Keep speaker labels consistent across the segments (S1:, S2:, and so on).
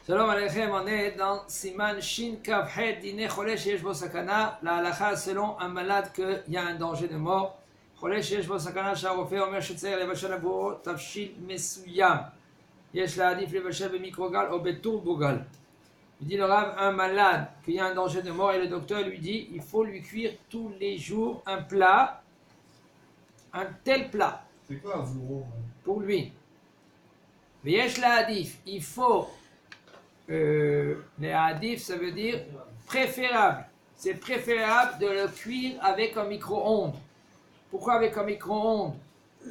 S1: Shalom Aleichem, on est dans Siman Shin Kavhet Dine Chole Sheyesh Bo Sakana, la halakha selon un malade qu'il y a un danger de mort. Chole Sheyesh Bo Sakana, Sharofe Omer Shetzer Levashal Abo Tafshil Mesuyam. Yesh Laadif Levashal Bemikrogal ou Beturbogal. Il dit le Rav, un malade qu'il y a un danger de mort et le docteur lui dit il faut lui cuire tous les jours un plat, un tel plat.
S2: C'est quoi un vouro?
S1: Pour lui. Yesh Laadif, il faut. Les hadith, ça veut dire préférable. C'est préférable de le cuire avec un micro-ondes. Pourquoi avec un micro-ondes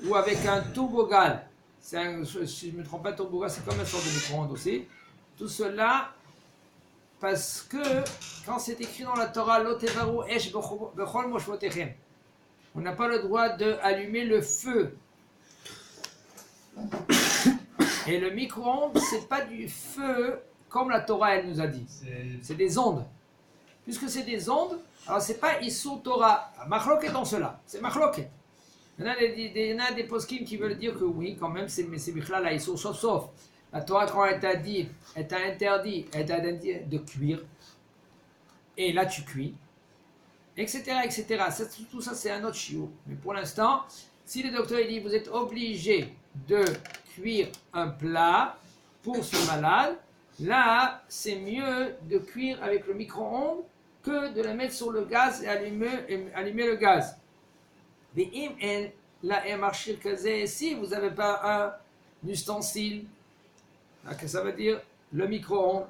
S1: ou avec un turbogal? Si je ne me trompe pas, turbogal, c'est comme une sorte de micro-ondes aussi. Tout cela parce que quand c'est écrit dans la Torah, Lotevaru esh bechol moshvotechem, on n'a pas le droit d'allumer le feu. Et le micro-ondes, c'est pas du feu. Comme la Torah, elle nous a dit. C'est des ondes. Puisque c'est des ondes, alors c'est pas Issur Torah. Machlok est dans cela. C'est Machlok. Il y en a des poskim qui veulent dire que oui, quand même, c'est Bichla la Issur, sauf. La Torah, quand elle t'a dit, elle t'a interdit de cuire. Et là, tu cuis. Etc. etc. Tout ça, c'est un autre chiot. Mais pour l'instant, si le docteur il dit, vous êtes obligé de cuire un plat pour ce malade, là, c'est mieux de cuire avec le micro-ondes que de le mettre sur le gaz et allumer le gaz. Mais si vous n'avez pas un ustensile, ça veut dire le micro-ondes.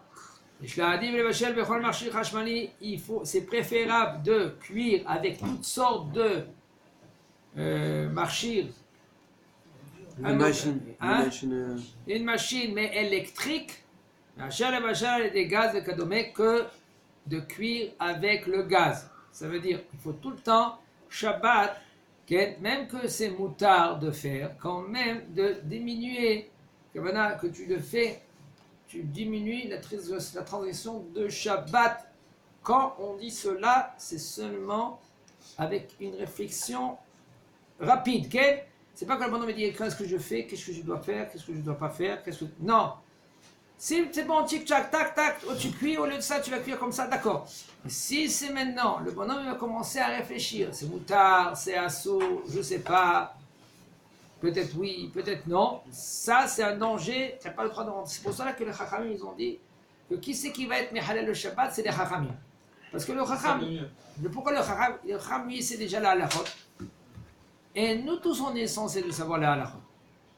S1: C'est préférable de cuire avec toutes sortes de marchir. Une machine, mais électrique. Des gaz que de cuire avec le gaz. Ça veut dire qu'il faut tout le temps, Shabbat, même que c'est moutard de faire, quand même de diminuer, que tu le fais, tu diminues la transition de Shabbat. Quand on dit cela, c'est seulement avec une réflexion rapide. C'est pas que le bonhomme me dit qu'est-ce que je fais, qu'est-ce que je dois faire, qu'est-ce que je ne dois pas faire, non. Si c'est bon, tic-tac, tac, tac, tu cuis, au lieu de ça, tu vas cuire comme ça, d'accord. Mais si c'est maintenant, le bonhomme va commencer à réfléchir, c'est moutard, c'est assaut, je ne sais pas, peut-être oui, peut-être non, ça c'est un danger, tu n'as pas le droit de rentrer. C'est pour cela que les Chachamim, ils ont dit que qui c'est qui va être Mehalel le Shabbat, c'est les Chachamim. Parce que le Chacham, pourquoi le Chacham, lui, c'est déjà la halachot. Et nous tous, on est censés de savoir la halachot.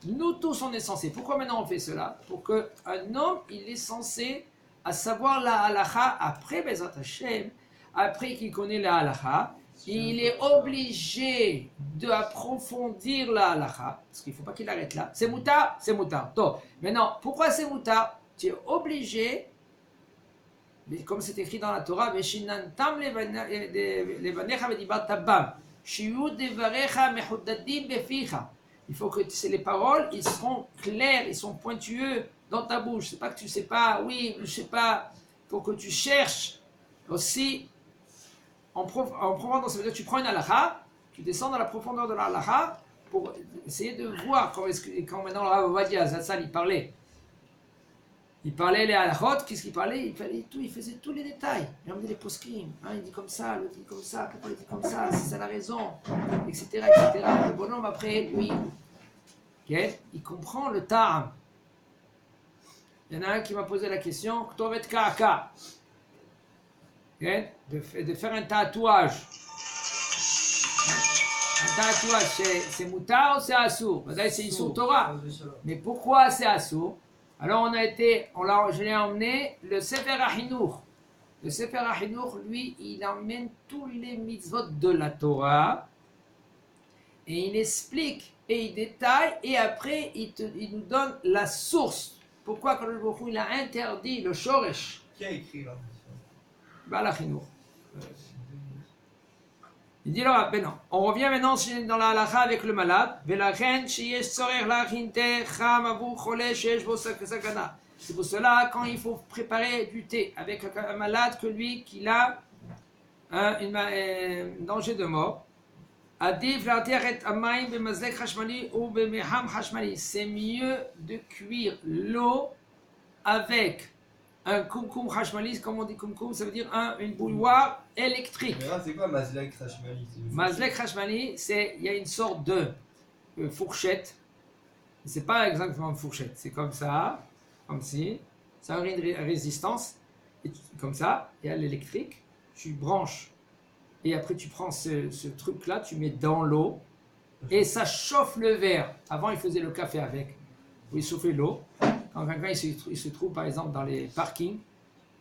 S1: Nous tous, on est censés. Pourquoi maintenant on fait cela? Pour qu'un homme, il est censé à savoir la halacha après Bezrat Hashem, après qu'il connaît la halacha, il est obligé d'approfondir la halacha, parce qu'il ne faut pas qu'il arrête là. C'est moutard, c'est moutard. Donc, maintenant, pourquoi c'est moutard? Tu es obligé, mais comme c'est écrit dans la Torah, Veshinantam levanecha vedibat tabam, shiyu devarecha mechuddadim beficha. Il faut que les paroles, ils seront clairs, ils sont pointueux dans ta bouche. C'est pas que tu sais pas, oui, je sais pas. Il faut que tu cherches aussi en profondeur. Ça veut dire que tu prends une halakha, tu descends dans la profondeur de la halakha pour essayer de voir quand maintenant le Rav Ovadia Zatzal il parlait les halakhot, qu'est-ce qu'il parlait? Il faisait tous les détails. Il ramenait les poskim. Il dit comme ça, l'autre dit comme ça, pourquoi il dit comme ça, c'est ça la raison, etc. etc. Le bonhomme après, lui, il comprend le ta'am. Il y en a un qui m'a posé la question, Ktovet Ka'aka, de faire un tatouage. Un tatouage, c'est moutard ou c'est assour? C'est Issur Torah. Mais pourquoi c'est assour? Alors je l'ai emmené, le Sefer HaChinuch. Le Sefer HaChinuch, lui, il emmène tous les mitzvot de la Torah et il explique et il détaille et après il nous donne la source. Pourquoi quand le Baruch Hu, il a interdit le Shoresh?
S2: Qui a écrit là?
S1: Baal HaChinuch. Il dit là, ben non. On revient maintenant dans la halakha avec le malade. C'est pour cela, quand il faut préparer du thé avec un malade que lui, qu'il a un danger de mort, c'est mieux de cuire l'eau avec un kumkum hashmali, comme on dit kumkum, ça veut dire une bouilloire électrique.
S2: Mais là, c'est quoi Mazlek Rashmali?
S1: Mazlek hashmali, il y a une sorte de fourchette. C'est pas exactement une fourchette, c'est comme ça, comme si. Ça a une résistance, comme ça, et à l'électrique, tu branches. Et après, tu prends ce truc-là, tu mets dans l'eau, et ça chauffe le verre. Avant, ils faisaient le café avec, où ils chauffaient l'eau. Quand quelqu'un il se trouve, par exemple, dans les parkings,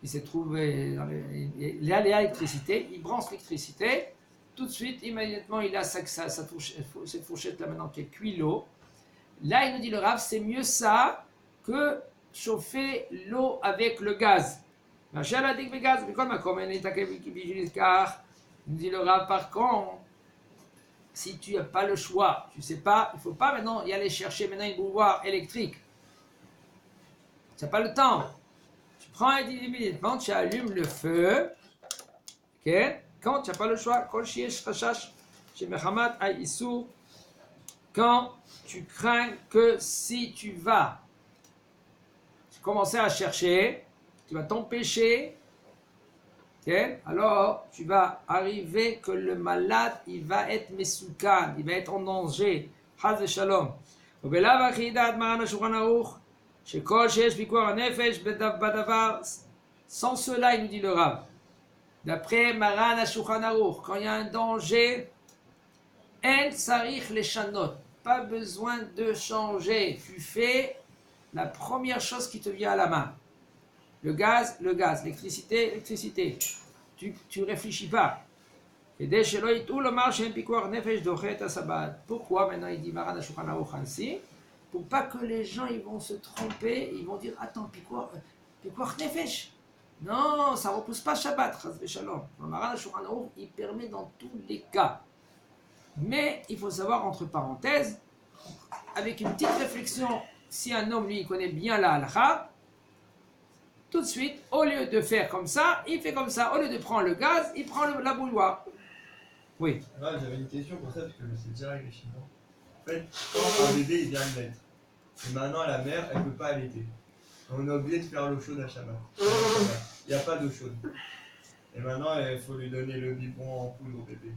S1: il se trouve il y a l'électricité, il branche l'électricité, tout de suite, immédiatement, il a cette fourchette-là maintenant qui cuit l'eau. Là, il nous dit le Rav, c'est mieux ça que chauffer l'eau avec le gaz. Il nous dit le Rav, par contre, si tu n'as pas le choix, tu ne sais pas, il ne faut pas maintenant y aller chercher maintenant une bouilloire électrique. Tu n'as pas le temps. Tu prends immédiatement, tu allumes le feu. Okay? Quand tu n'as pas le choix, quand tu crains que si tu vas commencer à chercher, tu vas t'empêcher, okay? Alors tu vas arriver que le malade, il va être mesoukan, il va être en danger. Chaz de shalom. Sans cela, il nous dit le Rav, d'après Maran HaShulchan Aruch, quand il y a un danger, En sarich leshanot, pas besoin de changer. Tu fais la première chose qui te vient à la main. Le gaz, l'électricité. Tu réfléchis pas. Pourquoi maintenant il dit Maran HaShulchan Aruch ainsi? Pour pas que les gens ils vont se tromper, ils vont dire attends, Pikuach Nefesh. Non, ça ne repousse pas Shabbat, Chaz v'Shalom. Le Maran HaShulchan Aruch, il permet dans tous les cas. Mais il faut savoir, entre parenthèses, avec une petite réflexion, si un homme, lui, il connaît bien la halakha, tout de suite, au lieu de faire comme ça, il fait comme ça. Au lieu de prendre le gaz, il prend la bouilloire. Oui.
S2: Ouais, j'avais une question pour ça, parce que je sais déjà avec les Chinois. En fait, quand un bébé il vient de naître, et maintenant la mère, elle ne peut pas allaiter. On est obligé de faire l'eau chaude à Shabbat. Il n'y a pas d'eau chaude. Et maintenant, il faut lui donner le biberon en poudre au bébé.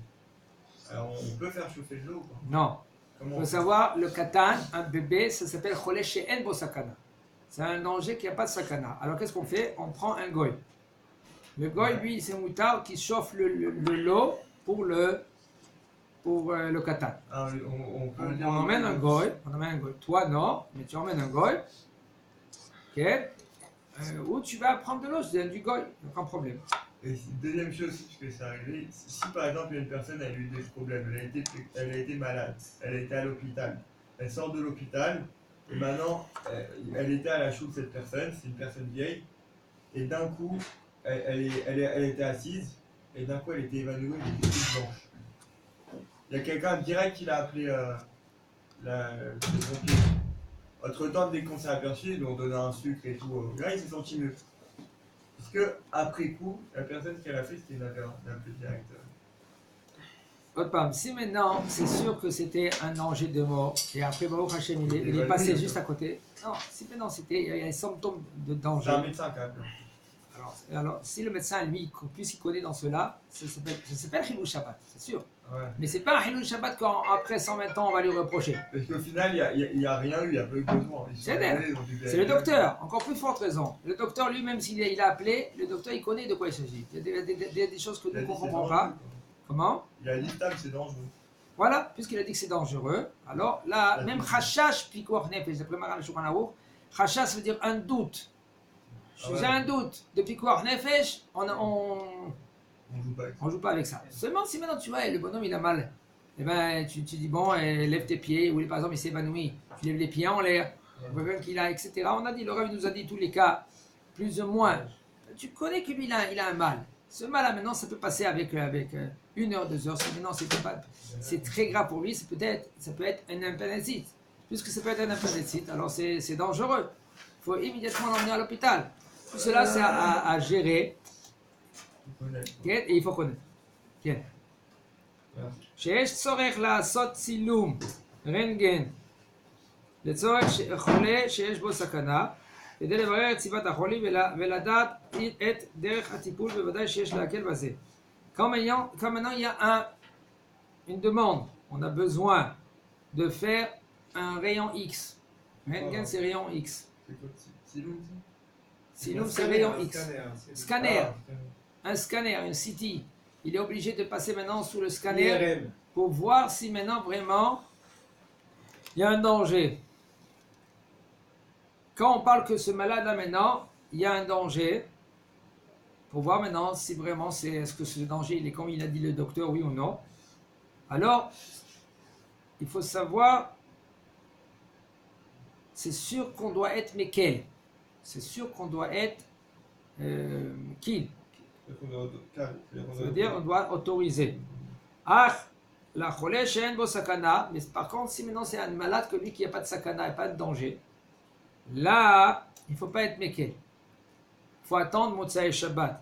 S2: Alors, on peut faire chauffer de l'eau ou pas?
S1: Non. Il faut savoir, le katan, un bébé, ça s'appelle cholesh she'en bo sakana. C'est un danger qui n'a pas de sakana. Alors, qu'est-ce qu'on fait? On prend un goy. Le goy, lui, c'est un moutard qui chauffe l'eau pour le katan.
S2: Ah,
S1: On emmène un goy. Toi, non, mais tu emmènes un goy. Ok? Où tu vas prendre de l'eau, c'est du goy, aucun problème.
S2: Et deuxième chose aussi, parce que c'est arrivé, si par exemple il y a une personne a eu des problèmes, elle a été malade, elle a été à l'hôpital, elle sort de l'hôpital, et maintenant elle était à la choule de cette personne, c'est une personne vieille, et d'un coup elle était assise, et d'un coup elle était évanouie, elle était toute blanche. Il y a quelqu'un direct qui l'a appelé le pompier. Entre temps, dès qu'on s'est aperçu, ils lui ont donné un sucre et tout, là il s'est senti mieux. Parce que après coup, la personne qui l'a fait, c'était une affaire un peu directe.
S1: Si maintenant, c'est sûr que c'était un danger de mort, et après Baruch Hashem, il est passé juste à côté. Non, si maintenant il y a un symptôme de danger.
S2: C'est un médecin quand même.
S1: Alors, si le médecin, lui, plus il connaît dans cela, ça s'appelle Chilul Shabbat, c'est sûr.
S2: Ouais.
S1: Mais c'est pas un Chilul Shabbat quand après 120 ans on va lui reprocher.
S2: Parce qu'au final, il n'y a rien eu, il n'y a pas eu besoin.
S1: C'est le docteur, encore plus forte raison. Le docteur lui-même, s'il a appelé, le docteur il connaît de quoi il s'agit. Il y a des choses que nous ne comprenons pas. Comment?
S2: Il a dit que c'est dangereux.
S1: Voilà, puisqu'il a dit que c'est dangereux, alors là, même Chashash, Pikuach Nefesh, d'après Maran HaShulchan Aruch, Chashash veut dire un doute. J'ai un doute de Pikuach Nefesh, on joue pas avec ça. Seulement si maintenant tu vois, le bonhomme il a mal, eh ben, tu dis bon, lève tes pieds, ou par exemple il s'est évanoui, tu lèves les pieds en l'air, quelqu'un qu'il a, etc. On a dit, le Rav nous a dit tous les cas, plus ou moins. Tu connais que lui il a un mal. Ce mal-là maintenant ça peut passer avec 1 heure, 2 heures, maintenant c'est très grave pour lui, ça peut être un appendicite. Puisque ça peut être un appendicite, alors c'est dangereux. Il faut immédiatement l'emmener à l'hôpital. Tout cela c'est à gérer. Et il faut connaître. שיש צורך לעשות צילום רנטגן לצורך חולה שיש בו סכנה, כדי לברר את סיבת החולי ולדעת את דרך הטיפול, בוודאי שיש להקל בזה. Quand maintenant il y a une demande, on a besoin de faire un rayon X. Röntgen, c'est rayon X.
S2: C'est quoi, Siloum,
S1: Siloum, c'est rayon X. Scanner,
S2: Ah,
S1: un scanner, un CT. Il est obligé de passer maintenant sous le scanner
S3: IRM.
S1: pour voir si maintenant vraiment il y a un danger. Quand on parle que ce malade-là maintenant, il y a un danger, pour voir maintenant si vraiment est-ce que ce danger il est comme il a dit le docteur, oui ou non. Alors, il faut savoir, c'est sûr qu'on doit être Mekel. C'est sûr qu'on doit être Kil. Ça veut dire on doit autoriser. Ah, la cholé shen bo sakana, mais par contre, si maintenant c'est un malade que lui qui n'a pas de sakana et pas de danger, là, il ne faut pas être Mekel. Il faut attendre Motsai Shabbat.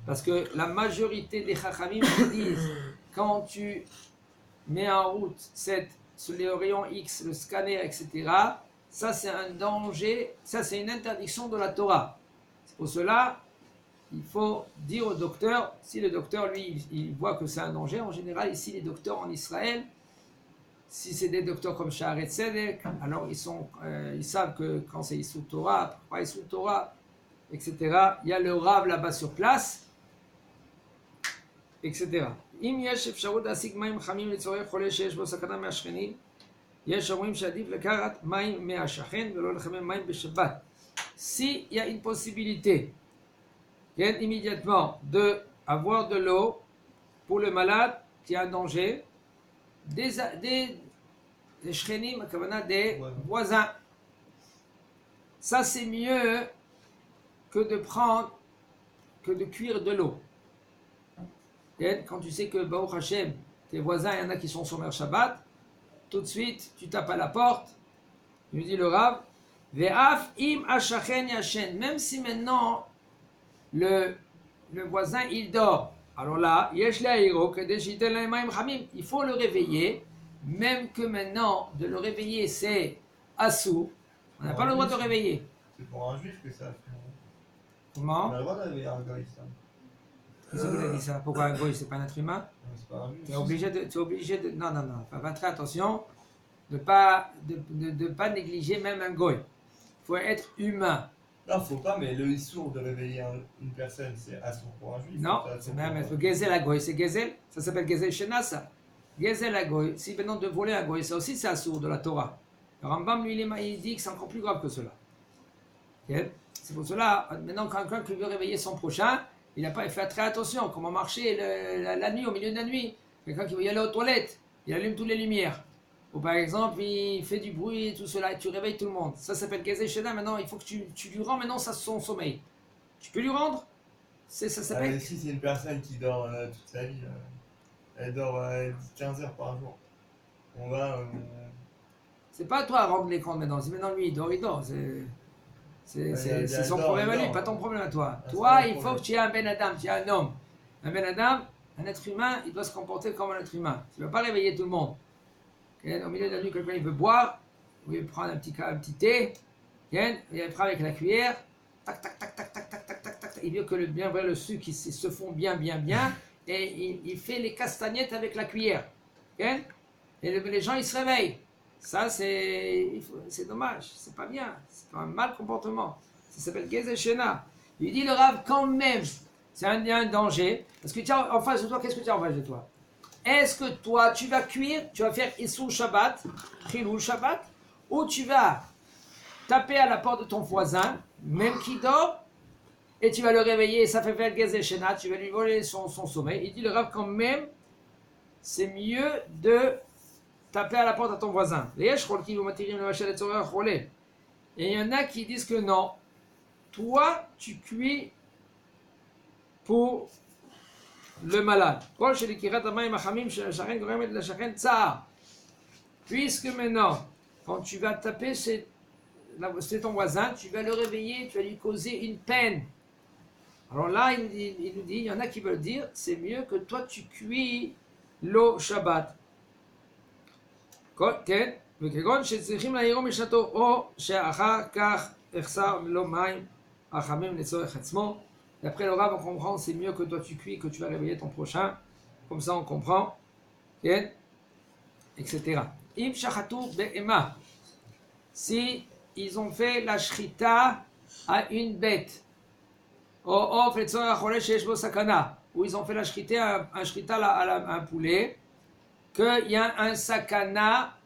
S1: Parce que la majorité des Chachamim disent quand tu mets en route sur les rayons X, le scanner, etc., ça c'est un danger, ça c'est une interdiction de la Torah. C'est pour cela il faut dire au docteur, si le docteur lui il voit que c'est un danger, en général ici les docteurs en Israël, si c'est des docteurs comme Sha'arei Tzedek, alors ils savent que quand c'est Issur Torah, pas Issur Torah, etc., il y a le Rav là-bas sur place, etc. אם יש אפשרות להשיג מים חמים לצורך חולה שיש בו סכנה מהשכנים, יש אומרים שעדיף לקחת מים מהשכן ולא לחמם מים בשבת. Si il y a une possibilité, immédiatement, d'avoir de l'eau pour le malade qui a un danger, des shchenim, des voisins. Ça c'est mieux que de cuire de l'eau. Quand tu sais que Baruch Hashem, tes voisins, il y en a qui sont sur Shabbat, tout de suite tu tapes à la porte, il me dit le Rav, Ve'af im ashachen yashen, même si maintenant le voisin il dort, alors là, il faut le réveiller, même que maintenant de le réveiller c'est assou, on n'a pas le droit de le réveiller.
S2: C'est pour un juif que ça fait. On
S1: Comment?
S2: a le droit de réveiller un goy, ça.
S1: Qui c'est qui t'a dit ça? Pourquoi un goy, c'est pas un être humain?
S2: Non, c'est pas un juif.
S1: Tu es obligé de. Non, fais très attention de pas négliger même un goy. Il faut être humain.
S2: Non, faut pas, mais le issour de réveiller une personne, c'est assour pour un juif.
S1: Non, c'est même être gezel à goy, c'est gezel. Ça s'appelle gezel shena, ça. Gezel à goy, si maintenant de voler un goy, ça aussi c'est assour de la Torah. Le Rambam, lui, il dit que c'est encore plus grave que cela. Okay? C'est pour cela, maintenant, quand quelqu'un qui veut réveiller son prochain, il n'a pas fait très attention. Comment marcher la nuit, au milieu de la nuit. Quelqu'un qui veut y aller aux toilettes, il allume toutes les lumières. Ou par exemple, il fait du bruit et tout cela, et tu réveilles tout le monde. Ça s'appelle Gezei Shena. Maintenant, il faut que tu lui rends maintenant son sommeil. Tu peux lui rendre? Ça s'appelle.
S2: Si c'est une personne qui dort toute sa vie, elle dort 15 heures par jour. On va.
S1: C'est pas à toi à rendre les comptes maintenant. Si maintenant lui il dort. C'est son problème à lui, pas ton problème à toi. Toi, il faut que tu aies un Ben Adam, tu aies un homme. Un Ben Adam, un être humain, il doit se comporter comme un être humain. Tu ne vas pas réveiller tout le monde. Au milieu de la nuit, quelqu'un il veut boire, ou il veut prendre un petit thé, il prend avec la cuillère, tac, tac, tac, tac, tac, tac, tac, tac, tac. Il veut que le sucre il se fond bien, et il fait les castagnettes avec la cuillère. Et les gens ils se réveillent. Ça, c'est dommage, c'est pas bien, c'est un mal comportement. Ça s'appelle Gezei Shena. Il dit le Rav, quand même, c'est un danger. Parce que tu as en face de toi, qu'est-ce que tu as en face de toi? Est-ce que toi, tu vas cuire, tu vas faire Issur Shabbat, Chilul Shabbat, ou tu vas taper à la porte de ton voisin, même qui dort, et tu vas le réveiller, ça fait faire Gezei Shena, tu vas lui voler son sommeil. Il dit le Rav, quand même, c'est mieux de taper à la porte à ton voisin. Et il y en a qui disent que non. Toi, tu cuis pour le malade. Puisque maintenant, quand tu vas taper, c'est ton voisin, tu vas le réveiller, tu vas lui causer une peine. Alors là, il nous dit, il y en a qui veulent dire, c'est mieux que toi tu cuis l'eau Shabbat. וכגון שצריכים להעירו משנתו, או שאחר כך החסר לו מים החמים לצורך עצמו. D'après le Rav, on comprend, c'est mieux que toi tu cuis, que tu vas réveiller ton prochain. Comme ça, on comprend. Okay? Etc. Im shachatu be'ema. Si ils ont fait la shrita à une bête, ou ils ont fait la shrita, un shrita à un poulet, qu'il y a un sakana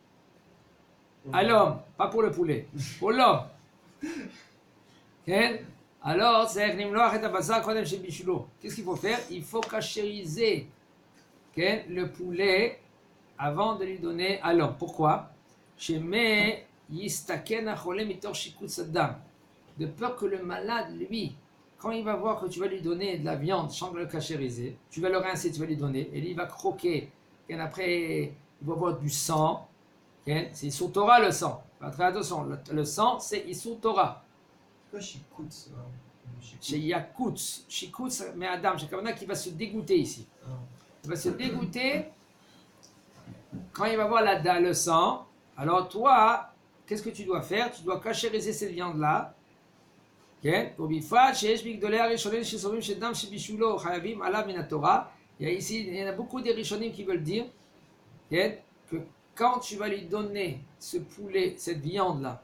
S1: à l'homme, pas pour le poulet, pour l'homme. Okay? Alors, qu'est-ce qu'il faut faire? Il faut cachériser le poulet avant de lui donner à l'homme. Pourquoi? De peur que le malade, lui, quand il va voir que tu vas lui donner de la viande sans le cachériser, tu vas le rincer, tu vas lui donner, et lui il va croquer, et après il va voir du sang, c'est Issur Torah le sang. Très attention, le sang c'est Issur Torah.
S2: C'est quoi Shikutz?
S1: Chez Yakutz, Shikutz, mais Adam, c'est comme ça qui va se dégoûter ici. Il va se dégoûter quand il va voir le sang. Alors toi, qu'est-ce que tu dois faire? Tu dois cachériser cette viande-là. Il y a ici, il y en a beaucoup des Rishonim qui veulent dire que quand tu vas lui donner ce poulet, cette viande-là,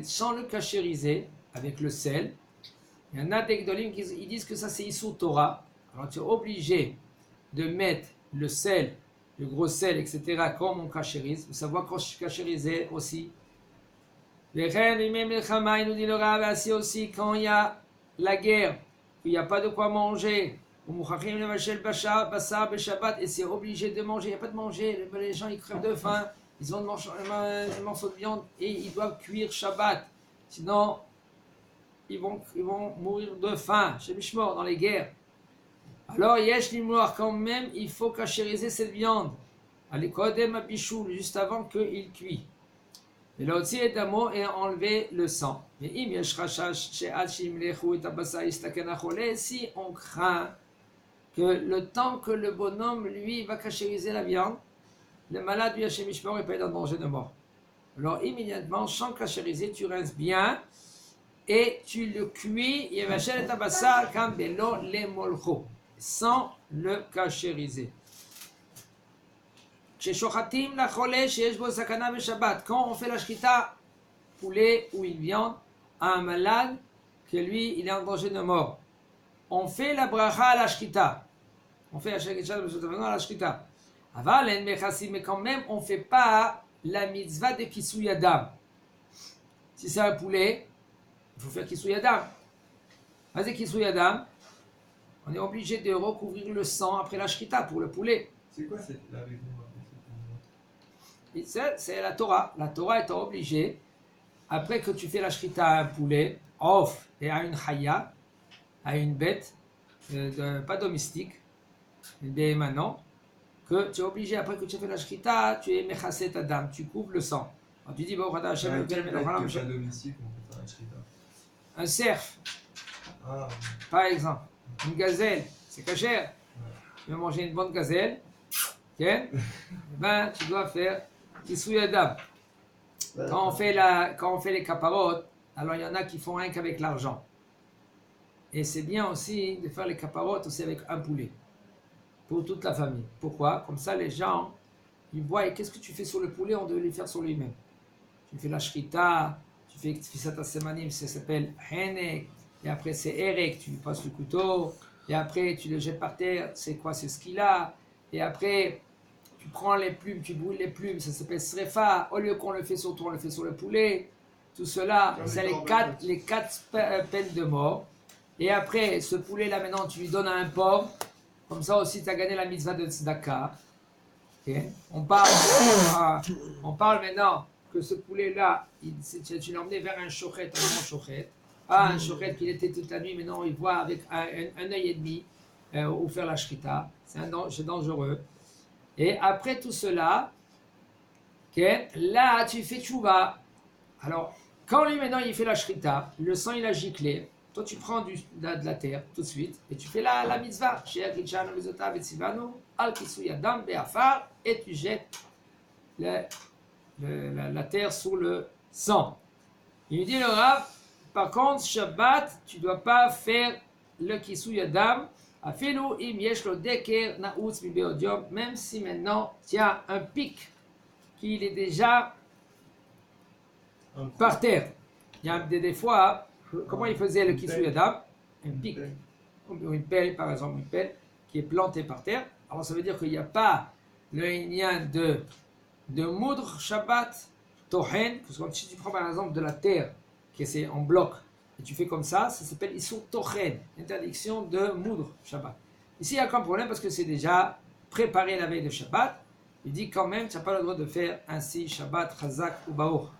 S1: sans le cachériser avec le sel, il y en a des Gdolim qui disent que ça c'est Issur Torah. Alors tu es obligé de mettre le sel, le gros sel, etc. comme on cachérise. Vous savez quand je cachérisais aussi. Il nous dit le Rav, ainsi aussi quand il y a la guerre, qu'il n'y a pas de quoi manger, et c'est obligé de manger, il n'y a pas de manger, les gens ils crèvent de faim, ils ont un morceau de viande et ils doivent cuire Shabbat, sinon ils vont mourir de faim, chez Mishmor, dans les guerres. Alors Yesh Limouar, quand même, il faut cachériser cette viande, allez Kodem Abichoul, juste avant qu'il cuit. Et là aussi, et enlever le sang. Mais si on craint que le temps que le bonhomme, lui, va cachériser la viande, le malade, lui, Hachem Mishmor, il peut être en danger de mort. Alors, immédiatement, sans cachériser, tu rinces bien et tu le cuis, sans le cachériser. Quand on fait la shrita, poulet ou une viande, à un malade, que lui, il est en danger de mort, on fait la bracha à la shrita. On fait la shrita à la shrita. Mais quand même, on ne fait pas la mitzvah de Kisui Adam. Si c'est un poulet, il faut faire Kisui Adam. Vas-y, Kisui Adam. On est obligé de recouvrir le sang après la shrita pour le poulet.
S2: C'est quoi cette la raison?
S1: C'est la Torah. La Torah est obligée, après que tu fais la shrita à un poulet, off, et à une chaya, à une bête, pas domestique, mais émanant, que tu es obligé, après que tu as fait la shrita, tu es mechasset adam, tu couvres le sang. Alors tu dis, bon, un cerf, par exemple, une gazelle, c'est cachère. Tu veux manger une bonne gazelle, okay? Ben, tu dois faire Kisui Adam. Quand on fait les caparotes, alors il y en a qui font rien qu'avec l'argent. Et c'est bien aussi de faire les caparotes aussi avec un poulet. Pour toute la famille. Pourquoi? Comme ça, les gens, ils voient, et qu'est-ce que tu fais sur le poulet, on doit les faire sur lui-même. Tu fais la shrita, tu fais Tfisat Semanim, ça s'appelle Henek, et après c'est Erek, tu lui passes le couteau, et après tu le jettes par terre, c'est quoi? C'est ce qu'il a. Et après, tu prends les plumes, tu brûles les plumes, ça s'appelle Srefa. Au lieu qu'on le fait sur toi, on le fait sur le poulet. Tout cela, c'est les quatre peines de mort. Et après, ce poulet-là, maintenant, tu lui donnes à un pauvre. Comme ça aussi, tu as gagné la mitzvah de tzedaka. Okay. On parle maintenant que ce poulet-là, tu l'as emmené vers un shochet, un grand shochet. Pas un shochet qu'il était toute la nuit, maintenant il voit avec un œil et demi ou faire la shrita. C'est dangereux. Et après tout cela, okay, là tu fais tchouva. Alors, quand lui maintenant il fait la shrita, le sang il a giclé, toi tu prends de la terre tout de suite et tu fais la mitzvah. Et tu jettes la terre sous le sang. Il dit le Rav, par contre, Shabbat, tu ne dois pas faire le Kisou Yadam, Afilu im yesh lo deker naoutz mi beodium, même si maintenant il y a un pic qui est déjà par terre. Il y a des fois, comment il faisait le Kisou Yadam? Un pic, ou une pelle par exemple, une pelle qui est plantée par terre. Alors ça veut dire qu'il n'y a pas le lien de moudre Shabbat, Tohen, parce que si tu prends par exemple de la terre, qui est en bloc, et tu fais comme ça s'appelle Issur Tochen, interdiction de moudre Shabbat. Ici, il n'y a aucun problème parce que c'est déjà préparé la veille de Shabbat. Il dit quand même, tu n'as pas le droit de faire ainsi Shabbat, Chazak ou Baour.